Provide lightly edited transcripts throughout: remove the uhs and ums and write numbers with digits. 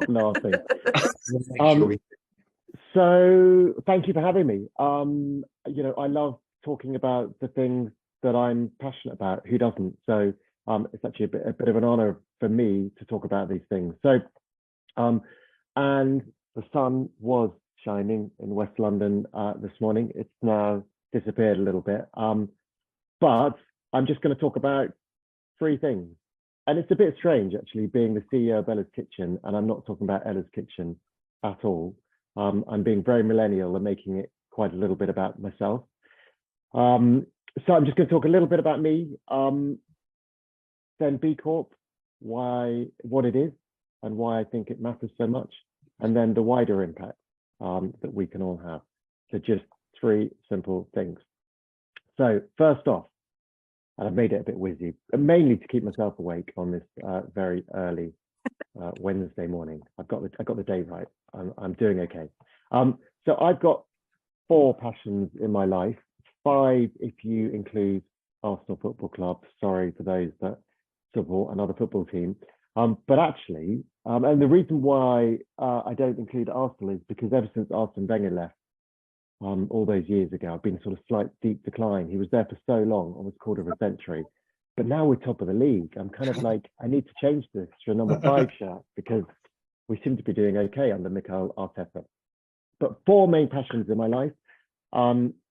laughing. Make sure we So thank you for having me. I love talking about the things that I'm passionate about. Who doesn't? So it's actually a bit of an honor for me to talk about these things. So and the sun was shining in West London this morning. It's now disappeared a little bit. But I'm just going to talk about three things. And it's a bit strange, actually, being the CEO of Ella's Kitchen, and I'm not talking about Ella's Kitchen at all. I'm being very millennial and making it quite a little bit about myself. So I'm just going to talk a little bit about me, then B Corp, what it is, and why I think it matters so much, and then the wider impact that we can all have. So just three simple things. So first off, and I've made it a bit whizzy, mainly to keep myself awake on this very early Wednesday morning. I got the day right. I'm doing okay. So I've got four passions in my life, five if you include Arsenal Football Club. Sorry for those that support another football team. But actually, and the reason why I don't include Arsenal is because ever since Arsene Wenger left, all those years ago, I've been sort of slight deep decline. He was there for so long, almost quarter of a century. But now we're top of the league. I'm kind of like, I need to change this to a number 5 shirt because we seem to be doing okay under Mikel Arteta. But four main passions in my life.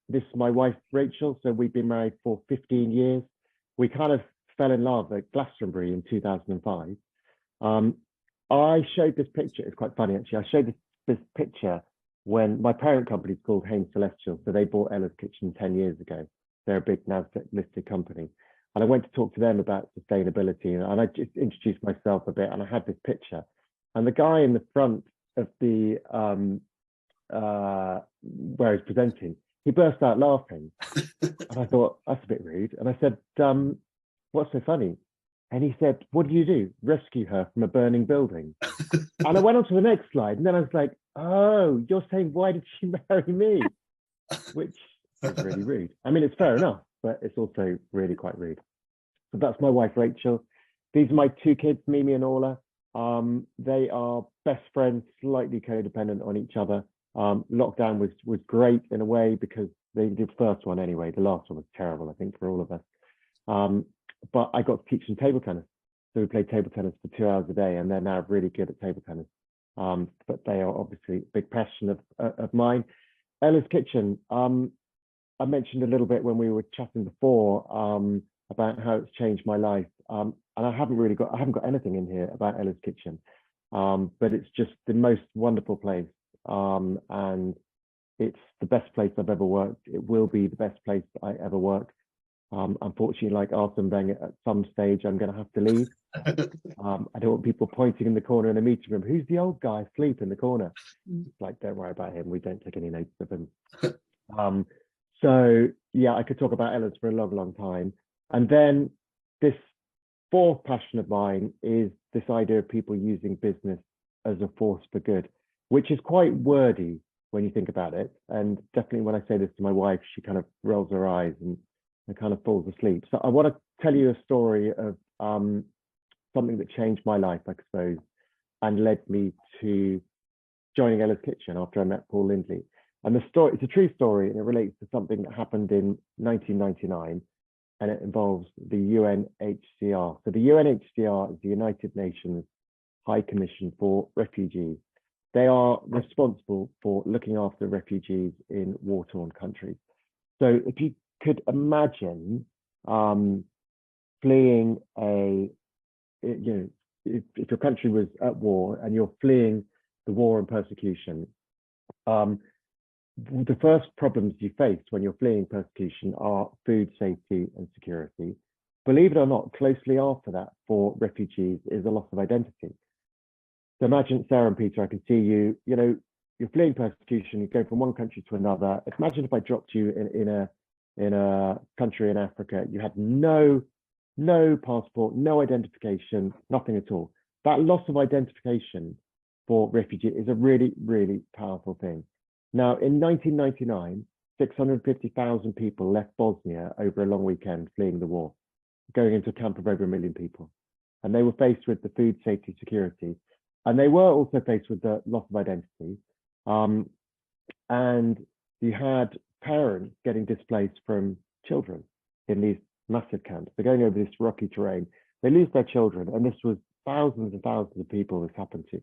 This is my wife, Rachel. So we've been married for 15 years. We kind of fell in love at Glastonbury in 2005. I showed this picture. It's quite funny, actually. I showed this picture when my parent company is called Hain Celestial. So they bought Ella's Kitchen 10 years ago. They're a big NASDAQ listed company. And I went to talk to them about sustainability, and I just introduced myself a bit, and I had this picture. And the guy in the front of the where he's presenting, he burst out laughing. And I thought, that's a bit rude. And I said, what's so funny? And he said, what do you do? Rescue her from a burning building. And I went on to the next slide, and then I was like, oh, you're saying, why did she marry me? Which is really rude. I mean, it's fair enough, but it's also really quite rude. So that's my wife, Rachel. These are my two kids, Mimi and Orla. They are best friends, slightly codependent on each other. Lockdown was great in a way because they did the first one anyway. The last one was terrible, I think, for all of us. But I got to teach them table tennis. So we played table tennis for 2 hours a day, and they're now really good at table tennis. But they are obviously a big passion of mine. Ella's Kitchen. I mentioned a little bit when we were chatting before about how it's changed my life. And I haven't got anything in here about Ella's Kitchen. But it's just the most wonderful place. And it's the best place I've ever worked. It will be the best place I ever work. Unfortunately, like Arsene Wenger, at some stage, I'm going to have to leave. I don't want people pointing in the corner in a meeting room. Who's the old guy asleep in the corner? It's like, don't worry about him. We don't take any notice of him. So yeah, I could talk about Ella's for a long, long time. And then this fourth passion of mine is this idea of people using business as a force for good, which is quite wordy when you think about it. And definitely when I say this to my wife, she kind of rolls her eyes and kind of falls asleep. So I want to tell you a story of something that changed my life, I suppose, and led me to joining Ella's Kitchen after I met Paul Lindley. And the story, it's a true story, and it relates to something that happened in 1999, and it involves the UNHCR. So the UNHCR is the United Nations High Commission for Refugees. They are responsible for looking after refugees in war-torn countries. So if you could imagine fleeing if your country was at war and you're fleeing the war and persecution, the first problems you face when you're fleeing persecution are food safety and security. Believe it or not, closely after that for refugees is a loss of identity. So imagine, Sarah and Peter, I can see you, you're fleeing persecution, you go from one country to another. Imagine if I dropped you in a country in Africa, you had no passport, no identification, nothing at all. That loss of identification for refugees is a really, really powerful thing. Now, in 1999, 650,000 people left Bosnia over a long weekend fleeing the war, going into a camp of over 1 million people. And they were faced with the food safety security. And they were also faced with the loss of identity. And you had parents getting displaced from children in these massive camps. They're going over this rocky terrain. They lose their children, and this was thousands and thousands of people this happened to.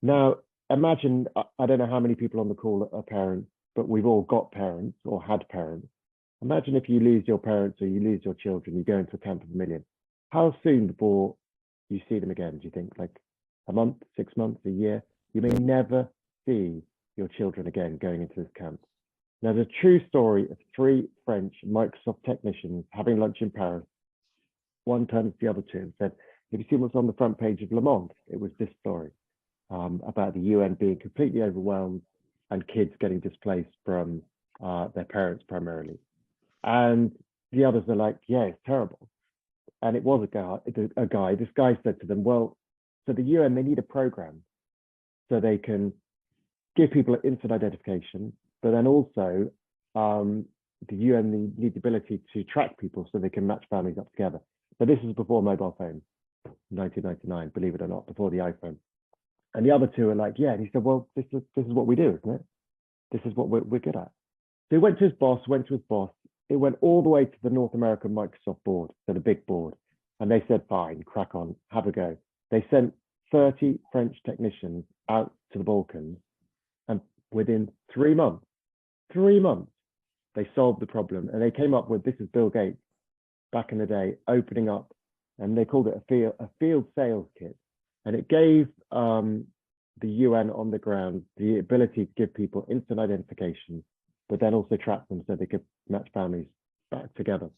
Now, imagine, I don't know how many people on the call are parents, but we've all got parents or had parents. Imagine if you lose your parents or you lose your children, you go into a camp of 1 million. How soon before you see them again, do you think? Like a month, 6 months, a year? You may never see your children again going into this camp. Now, the true story of 3 French Microsoft technicians having lunch in Paris. One turned to the other 2 and said, have you seen what's on the front page of Le Monde? It was this story about the UN being completely overwhelmed and kids getting displaced from their parents primarily. And the others are like, yeah, it's terrible. And it was a guy. This guy said to them, well, so the UN, they need a program so they can give people instant identification, but then also the UN need the ability to track people so they can match families up together. But this is before mobile phones, 1999, believe it or not, before the iPhone. And the other 2 are like, yeah. And he said, well, this is what we do, isn't it? This is what we're good at. So he went to his boss. It went all the way to the North American Microsoft board, so the big board. And they said, fine, crack on, have a go. They sent 30 French technicians out to the Balkans. And within 3 months, they solved the problem. And they came up with, this is Bill Gates back in the day, opening up, and they called it a field sales kit. And it gave the UN on the ground the ability to give people instant identification, but then also track them so they could match families back together.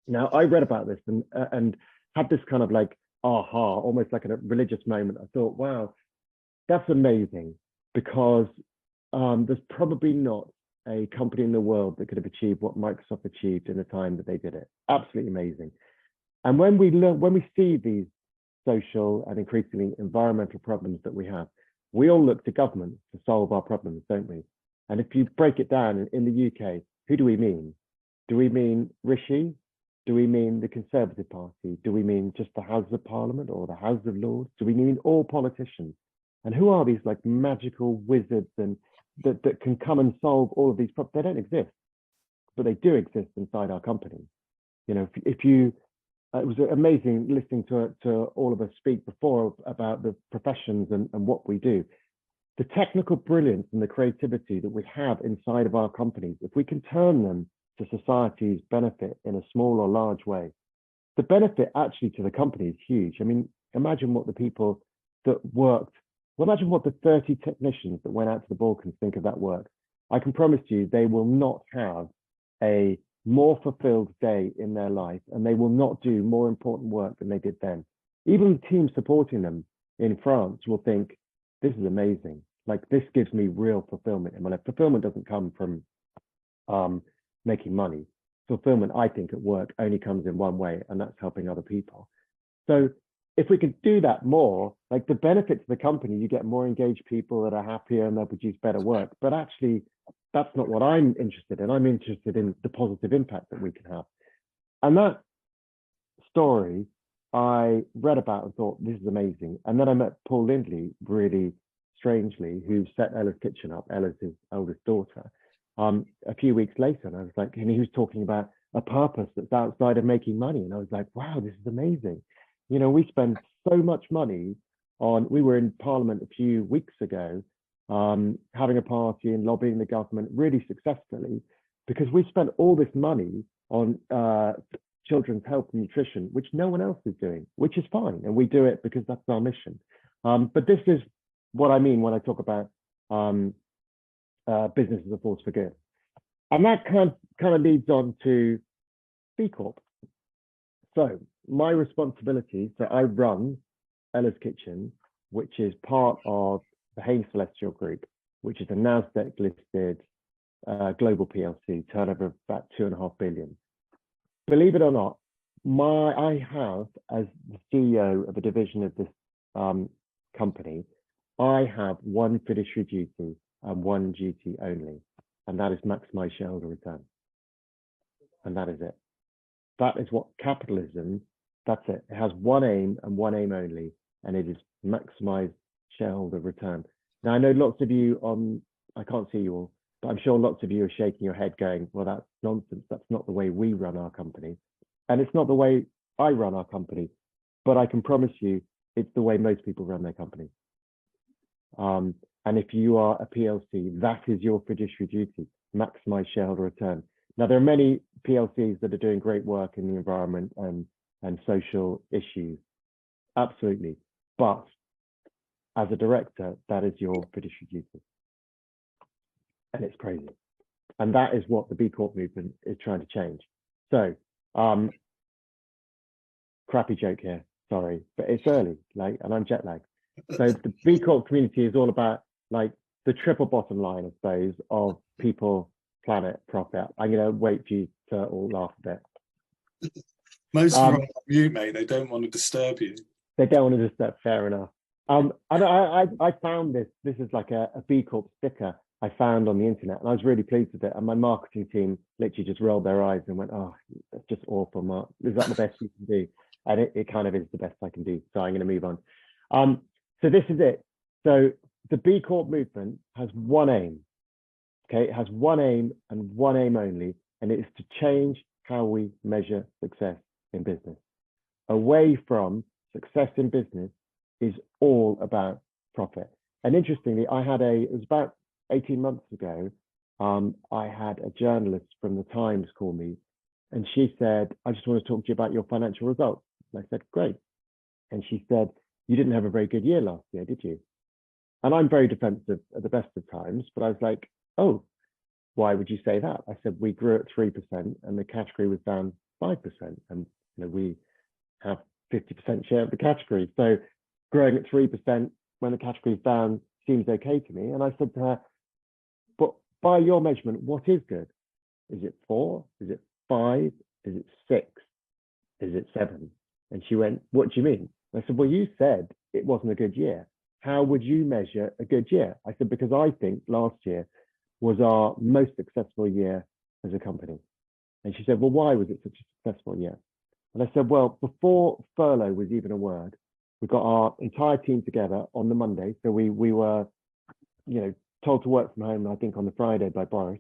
Now, I read about this and had this kind of like aha, almost like a religious moment. I thought, wow, that's amazing, because there's probably not a company in the world that could have achieved what Microsoft achieved in the time that they did it. Absolutely amazing. And when we see these social and increasingly environmental problems that we have, we all look to government to solve our problems, don't we? And if you break it down in the UK, who do we mean? Do we mean Rishi? Do we mean the Conservative Party? Do we mean just the House of Parliament or the House of Lords? Do we mean all politicians? And who are these like magical wizards and that can come and solve all of these problems? They don't exist, but they do exist inside our company. You know, if you, it was amazing listening to all of us speak before about the professions and what we do. The technical brilliance and the creativity that we have inside of our companies, if we can turn them to society's benefit in a small or large way, the benefit actually to the company is huge. I mean, imagine what the people that worked, well, imagine what the 30 technicians that went out to the Balkans think of that work. I can promise you they will not have a more fulfilled day in their life, and they will not do more important work than they did then. Even the team supporting them in France will think, this is amazing. Like, this gives me real fulfillment in my life. Fulfillment doesn't come from making money. Fulfillment, I think, at work only comes in one way, and that's helping other people. So if we could do that more, like the benefit to the company, you get more engaged people that are happier and they'll produce better work. But actually, that's not what I'm interested in. I'm interested in the positive impact that we can have. And that story I read about and thought, this is amazing. And then I met Paul Lindley, really strangely, who set Ella's Kitchen up. Ella's his eldest daughter. A few weeks later, and I was like, and he was talking about a purpose that's outside of making money. And I was like, wow, this is amazing. You know, we spend so much money on, we were in Parliament a few weeks ago, having a party and lobbying the government really successfully, because we spent all this money on children's health and nutrition, which no one else is doing, which is fine. And we do it because that's our mission. But this is what I mean when I talk about business as a force for good. And that kind of leads on to B Corp. So my responsibility, so I run Ella's Kitchen, which is part of the Hain Celestial Group, which is a NASDAQ listed global PLC, turnover of about 2.5 billion. Believe it or not, I have, as the CEO of a division of this company, I have one fiduciary duty and one duty only, and that is maximize shareholder return. And that is it. That is what capitalism, that's it. It has one aim and one aim only, and it is maximize shareholder return. Now, I know lots of you I can't see you all, but I'm sure lots of you are shaking your head going, well, that's nonsense. That's not the way we run our company. And it's not the way I run our company, but I can promise you it's the way most people run their company. And if you are a PLC, that is your fiduciary duty, maximize shareholder return. Now, there are many PLCs that are doing great work in the environment and social issues, absolutely. But as a director, that is your fiduciary duty. And it's crazy. And that is what the B Corp movement is trying to change. So, crappy joke here, sorry, but it's early, and I'm jet lagged. So the B Corp community is all about the triple bottom line, I suppose, of people, planet, profit. I'm going to wait for you to all laugh a bit. Most of them are you, mate. They don't want to disturb you. They don't want to disturb, fair enough. And I found this is like a B Corp sticker I found on the internet, and I was really pleased with it. And my marketing team literally just rolled their eyes and went, oh, that's just awful, Mark. Is that the best you can do? And it kind of is the best I can do. So I'm going to move on. So this is it. So the B Corp movement has one aim. Okay, it has one aim and one aim only, and it is to change how we measure success in business. Away from success in business is all about profit. And interestingly, it was about 18 months ago, I had a journalist from the Times call me, and she said, I just want to talk to you about your financial results. And I said, great. And she said, you didn't have a very good year last year, did you? And I'm very defensive at the best of times, but I was like, oh, why would you say that? I said, we grew at 3% and the category was down 5%. And we have 50% share of the category. So growing at 3% when the category is down seems okay to me. And I said to her, but by your measurement, what is good? Is it 4? Is it 5? Is it 6? Is it 7? And she went, what do you mean? I said, well, you said it wasn't a good year. How would you measure a good year? I said, because I think last year was our most successful year as a company. And she said, well, why was it such a successful year? And I said, well, before furlough was even a word, we got our entire team together on the Monday. So we were, told to work from home, I think on the Friday by Boris.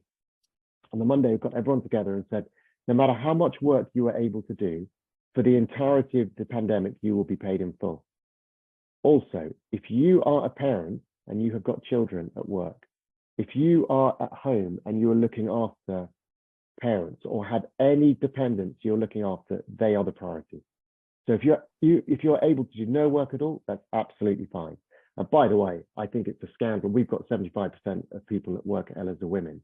On the Monday, we got everyone together and said, no matter how much work you were able to do, for the entirety of the pandemic, you will be paid in full. Also, if you are a parent and you have got children at work, if you are at home and you are looking after parents or have any dependents you're looking after, they are the priority. So if you're able to do no work at all, that's absolutely fine. And by the way, I think it's a scandal. We've got 75% of people that work at Ella's are women.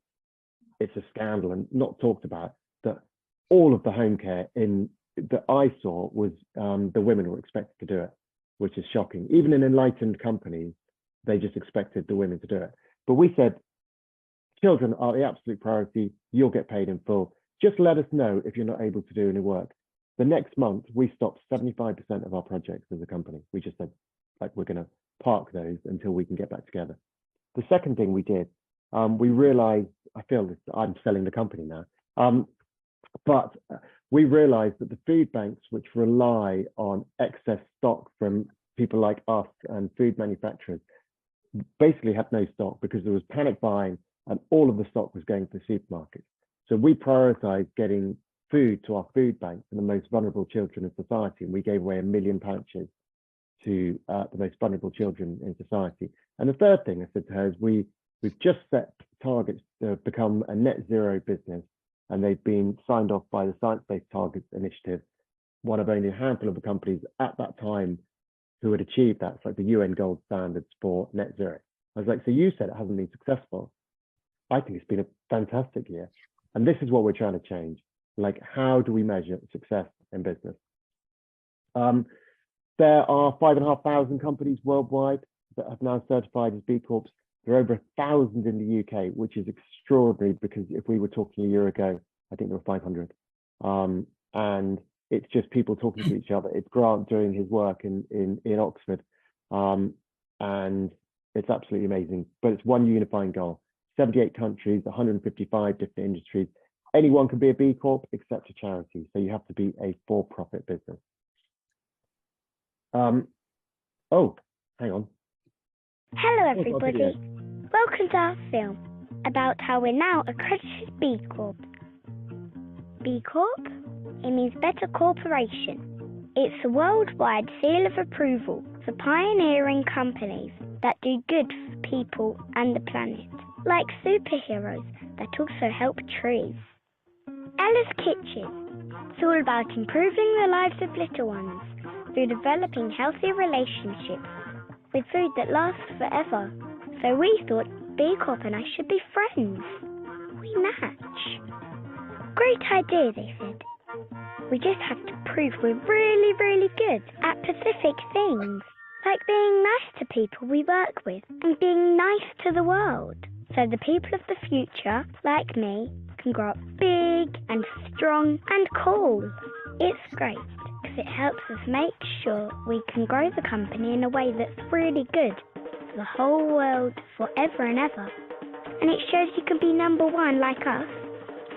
It's a scandal and not talked about that all of the home care that I saw was the women were expected to do it, which is shocking. Even in enlightened companies, they just expected the women to do it. But we said, children are the absolute priority. You'll get paid in full. Just let us know if you're not able to do any work. The next month, we stopped 75% of our projects as a company. We just said, we're going to park those until we can get back together. The second thing we did, we realized, I feel this, I'm selling the company now, but we realized that the food banks, which rely on excess stock from people like us and food manufacturers, basically had no stock because there was panic buying and all of the stock was going to the supermarkets. So we prioritized getting food to our food banks and the most vulnerable children in society. And we gave away 1 million pouches to the most vulnerable children in society. And the third thing I said to her is we've just set targets to become a net zero business, and they've been signed off by the Science Based Targets Initiative, one of only a handful of the companies at that time who had achieved that. It's like the UN gold standards for net zero. I was like, so you said it hasn't been successful. I think it's been a fantastic year. And this is what we're trying to change. Like, how do we measure success in business? There are 5,500 companies worldwide that have now certified as B Corps. There are over 1,000 in the UK, which is extraordinary because if we were talking a year ago, I think there were 500. And it's just people talking to each other. It's Grant doing his work in Oxford. And it's absolutely amazing. But it's one unifying goal. 78 countries, 155 different industries. Anyone can be a B Corp except a charity. So you have to be a for-profit business. Oh, hang on. Hello, Yes, I'll everybody. Welcome to our film about how we're now accredited B Corp. B Corp? It means Better Corporation. It's a worldwide seal of approval for pioneering companies that do good for people and the planet, like superheroes that also help trees. Ella's Kitchen. It's all about improving the lives of little ones through developing healthy relationships with food that lasts forever. So we thought B Corp and I should be friends. We match. Great idea, they said. We just have to prove we're really, really good at specific things, like being nice to people we work with and being nice to the world. So the people of the future, like me, can grow up big and strong and cool. It's great because it helps us make sure we can grow the company in a way that's really good for the whole world forever and ever. And it shows you can be number one like us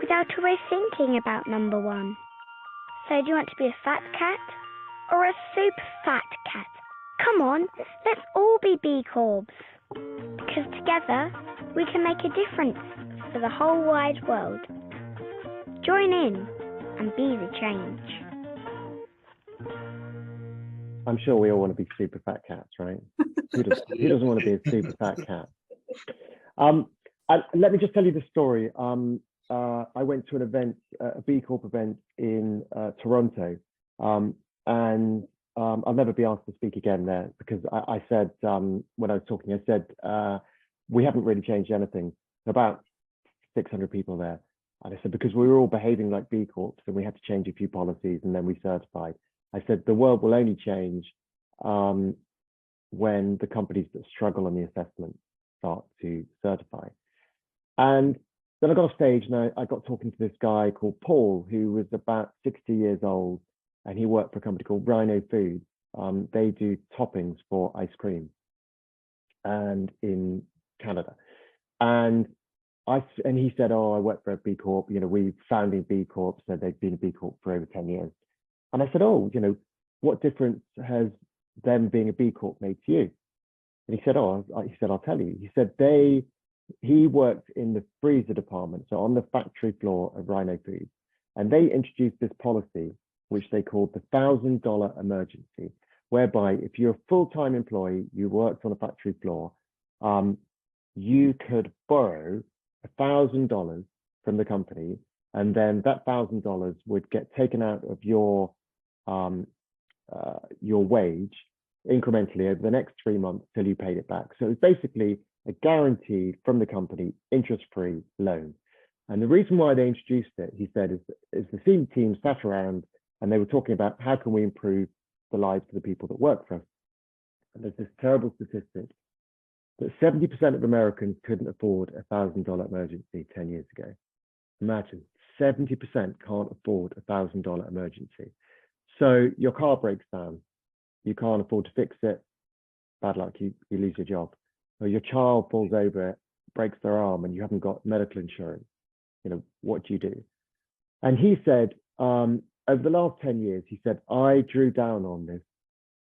without always thinking about number one. So do you want to be a fat cat or a super fat cat? Come on, let's all be B Corps. Because together we can make a difference for the whole wide world. Join in and be the change. I'm sure we all want to be super fat cats, right? Who doesn't want to be a super fat cat? Let me just tell you the story. I went to an event, a B Corp event in Toronto, and I'll never be asked to speak again there because I said, when I was talking, I said, we haven't really changed anything. About 600 people there. And I said, because we were all behaving like B Corps and we had to change a few policies and then we certified. I said, the world will only change when the companies that struggle on the assessment start to certify. And then I got off stage and I got talking to this guy called Paul, who was about 60 years old, and he worked for a company called Rhino Foods. They do toppings for ice cream and in Canada. And he said, oh, I work for a B Corp. You know, we founding B Corp, so they've been a B Corp for over 10 years. And I said, oh, you know, what difference has them being a B Corp made to you? And he said, oh, I'll tell you. He said he worked in the freezer department, so on the factory floor of Rhino Foods, and they introduced this policy, which they called the $1,000 emergency, whereby if you're a full-time employee, you worked on a factory floor, you could borrow $1,000 from the company, and then that $1,000 would get taken out of your wage incrementally over the next 3 months till you paid it back. So it's basically a guaranteed from the company interest-free loan. And the reason why they introduced it, he said, is the senior team sat around and they were talking about how can we improve the lives of the people that work for us. And there's this terrible statistic that 70% of Americans couldn't afford a $1,000 emergency 10 years ago. Imagine 70% can't afford a $1,000 emergency. So your car breaks down, you can't afford to fix it, bad luck, you lose your job. Or your child falls over, breaks their arm, and you haven't got medical insurance. You know, what do you do? And he said, over the last 10 years, he said, I drew down on this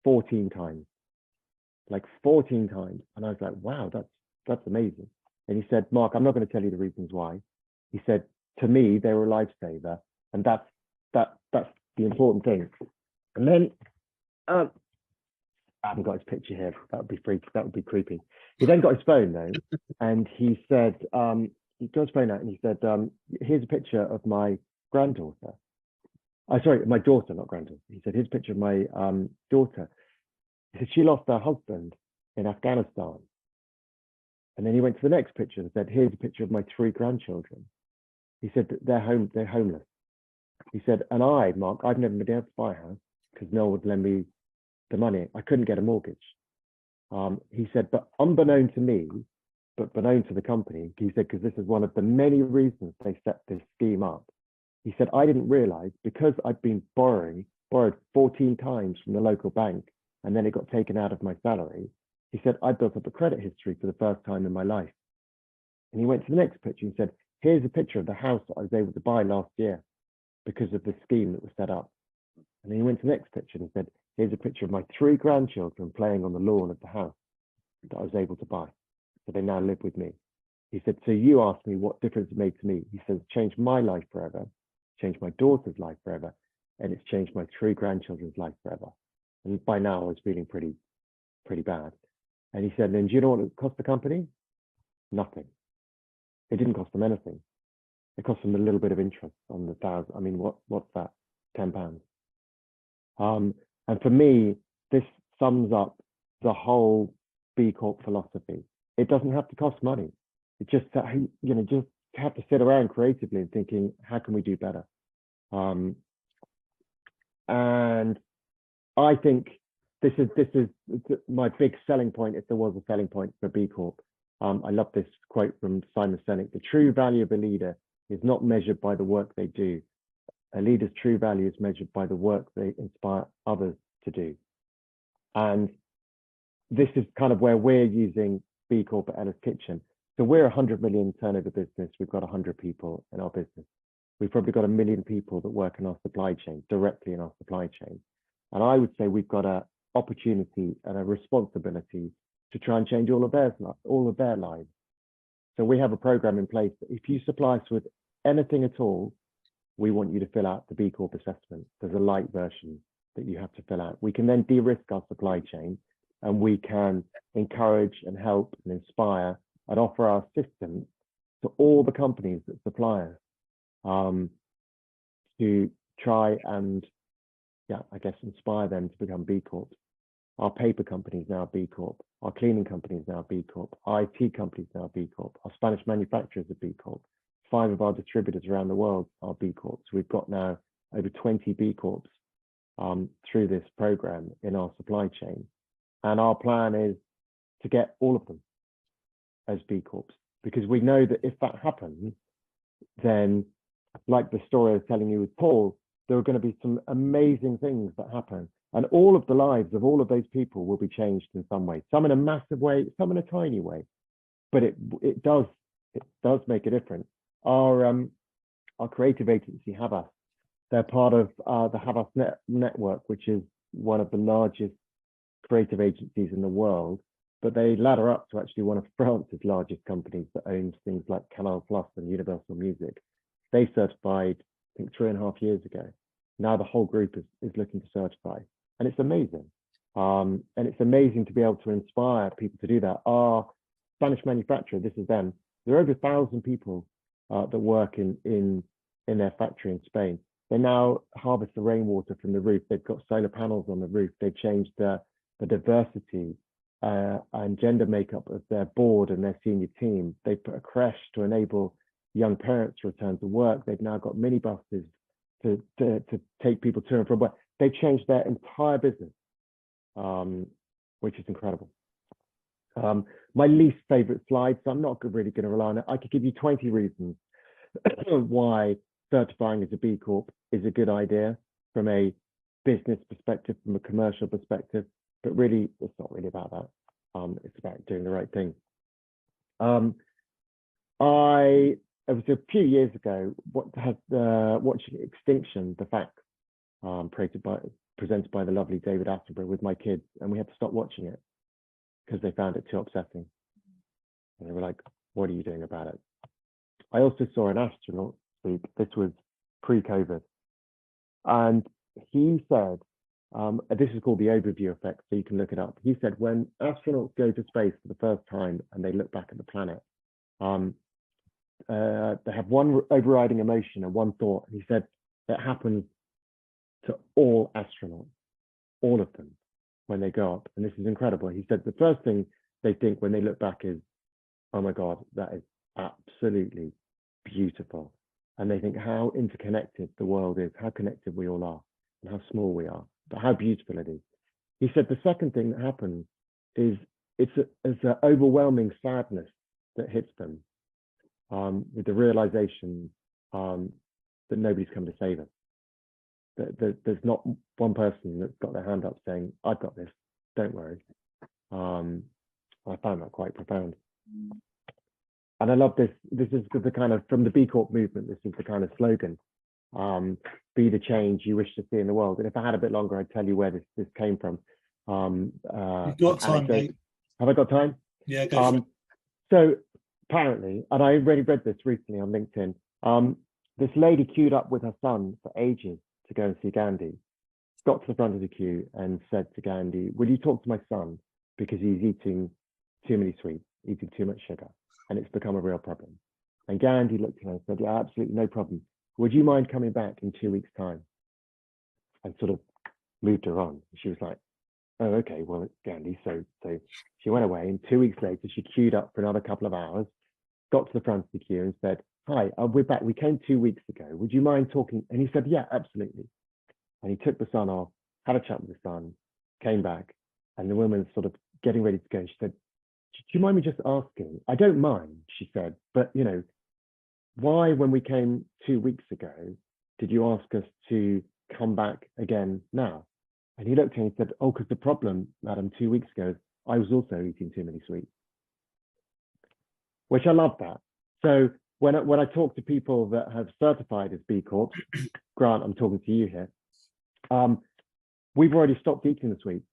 14 times, like 14 times. And I was like, wow, that's amazing. And he said, Mark, I'm not going to tell you the reasons why. He said, to me, they were a lifesaver. And that's the important thing. And then, I haven't got his picture here. That would be freaky. That would be creepy. He then got his phone though, and he said, he got his phone out and he said, here's a picture of my granddaughter. Sorry, my daughter, not granddaughter. He said, here's a picture of my daughter. He said, she lost her husband in Afghanistan. And then he went to the next picture and said, here's a picture of my 3 grandchildren. He said, they're homeless. He said, and Mark, I've never been able to buy a house because no one would lend me the money. I couldn't get a mortgage. He said, but unbeknown to me, but known to the company, he said, because this is one of the many reasons they set this scheme up. He said, I didn't realize because I'd been borrowed 14 times from the local bank, and then it got taken out of my salary. He said, I built up a credit history for the first time in my life. And he went to the next picture and said, here's a picture of the house that I was able to buy last year because of the scheme that was set up. And then he went to the next picture and said, here's a picture of my 3 grandchildren playing on the lawn of the house. that I was able to buy. So they now live with me. He said, so you asked me what difference it made to me. He says, changed my life forever, changed my daughter's life forever, and it's changed my 3 grandchildren's life forever. And by now I was feeling pretty bad. And he said, and do you know what it cost the company? Nothing. It didn't cost them anything. It cost them a little bit of interest on the 1,000. I mean, what's that? £10. And for me, this sums up the whole B Corp philosophy. It doesn't have to cost money. It just, just have to sit around creatively and thinking, how can we do better? And I think this is my big selling point, if there was a selling point for B Corp. I love this quote from Simon Sinek: the true value of a leader is not measured by the work they do. A leader's true value is measured by the work they inspire others to do. And this is kind of where we're using B Corp at Ella's Kitchen. So we're a 100 million turnover business. We've got 100 people in our business. We've probably got 1 million people that work in our supply chain, directly in our supply chain. And I would say we've got an opportunity and a responsibility to try and change all of their lives. So we have a program in place that if you supply us with anything at all, we want you to fill out the B Corp assessment. There's a light version that you have to fill out. We can then de-risk our supply chain, and we can encourage and help and inspire and offer our systems to all the companies that supply us, to try and, inspire them to become B Corp. Our paper companies now B Corp. Our cleaning companies now B Corp. Our IT companies now B Corp. Our Spanish manufacturers are B Corp. 5 of our distributors around the world are B Corps. We've got now over 20 B Corps through this program in our supply chain. And our plan is to get all of them as B Corps, because we know that if that happens, then like the story I was telling you with Paul, there are going to be some amazing things that happen. And all of the lives of all of those people will be changed in some way, some in a massive way, some in a tiny way. But it does make a difference. Our creative agency, Havas, they're part of the Havas network, which is one of the largest creative agencies in the world. But they ladder up to actually one of France's largest companies that owns things like Canal Plus and Universal Music. They certified, I think, 3.5 years ago. Now the whole group is looking to certify. And it's amazing. And it's amazing to be able to inspire people to do that. Our Spanish manufacturer, this is them, there are over 1,000 people that work in their factory in Spain. They now harvest the rainwater from the roof. They've got solar panels on the roof. They've changed the diversity and gender makeup of their board and their senior team. They put a creche to enable young parents to return to work. They've now got minibuses to take people to and from work. They changed their entire business, which is incredible. My least favorite slide, so I'm not really going to rely on it. I could give you 20 reasons why certifying as a B Corp is a good idea from a business perspective, from a commercial perspective, but really, it's not really about that. It's about doing the right thing. It was a few years ago, watching Extinction, the Facts, presented by the lovely David Attenborough with my kids, and we had to stop watching it because they found it too upsetting. And they were like, what are you doing about it? I also saw an astronaut speak. This was pre-COVID. And he said, this is called the overview effect, so you can look it up. He said, when astronauts go to space for the first time and they look back at the planet, they have one overriding emotion and one thought. He said that happens to all astronauts, all of them, when they go up. And this is incredible. He said the first thing they think when they look back is, oh my God, that is absolutely beautiful. And they think how interconnected the world is, how connected we all are, and how small we are, but how beautiful it is. He said the second thing that happens is it's an overwhelming sadness that hits them, with the realization that nobody's come to save us. There's not one person that's got their hand up saying, I've got this, don't worry. I found that quite profound. And I love this. This is the kind of, from the B Corp movement, this is the kind of slogan, be the change you wish to see in the world. And if I had a bit longer, I'd tell you where this came from. You've got time, mate. Have I got time? Yeah, go for it. So apparently, and I already read this recently on LinkedIn, this lady queued up with her son for ages to go and see Gandhi, got to the front of the queue and said to Gandhi, will you talk to my son? Because he's eating too many sweets, eating too much sugar, and it's become a real problem. And Gandhi looked at her and said, yeah, absolutely no problem. Would you mind coming back in 2 weeks' time? And sort of moved her on. She was like, oh, okay, well, it's Gandhi. So she went away, and 2 weeks later, she queued up for another couple of hours, got to the front of the queue and said, hi, we're back. We came 2 weeks ago. Would you mind talking? And he said, yeah, absolutely. And he took the son off, had a chat with the son, came back, and the woman sort of getting ready to go. She said, do you mind me just asking? I don't mind, she said, but you know, why, when we came 2 weeks ago, did you ask us to come back again now? And he looked at her and he said, oh, because the problem, madam, 2 weeks ago, I was also eating too many sweets. Which I love that. So when I talk to people that have certified as B Corp, Grant, I'm talking to you here, we've already stopped eating the sweets,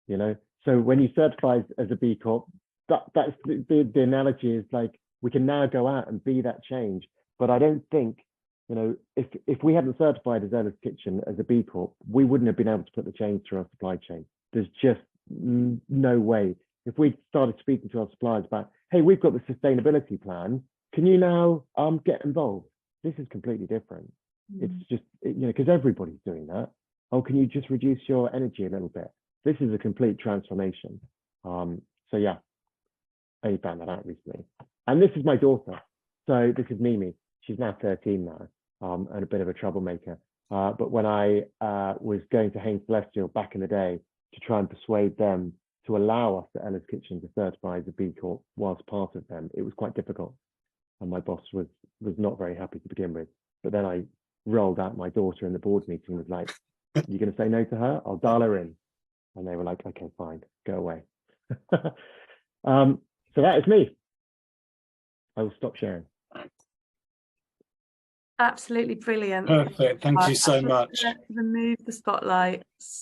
you know? So when you certify as a B Corp, that's the analogy is like, we can now go out and be that change. But I don't think, you know, if we hadn't certified as Ella's Kitchen as a B Corp, we wouldn't have been able to put the change through our supply chain. There's just no way. If we started speaking to our suppliers about, hey, we've got the sustainability plan, can you now get involved? This is completely different. It's just, you know, because everybody's doing that. Oh, can you just reduce your energy a little bit? This is a complete transformation. So yeah, I only found that out recently. And this is my daughter. So this is Mimi. She's now 13 now, and a bit of a troublemaker. But when I was going to Hain Celestial back in the day to try and persuade them to allow us at Ella's Kitchen to certify as a B Corp whilst part of them, it was quite difficult. And my boss was not very happy to begin with. But then I rolled out my daughter in the board meeting and was like, you're going to say no to her? I'll dial her in. And they were like, okay, fine, go away. So that is me. I will stop sharing. Absolutely brilliant. Perfect. Thank you so much. Remove the spotlight.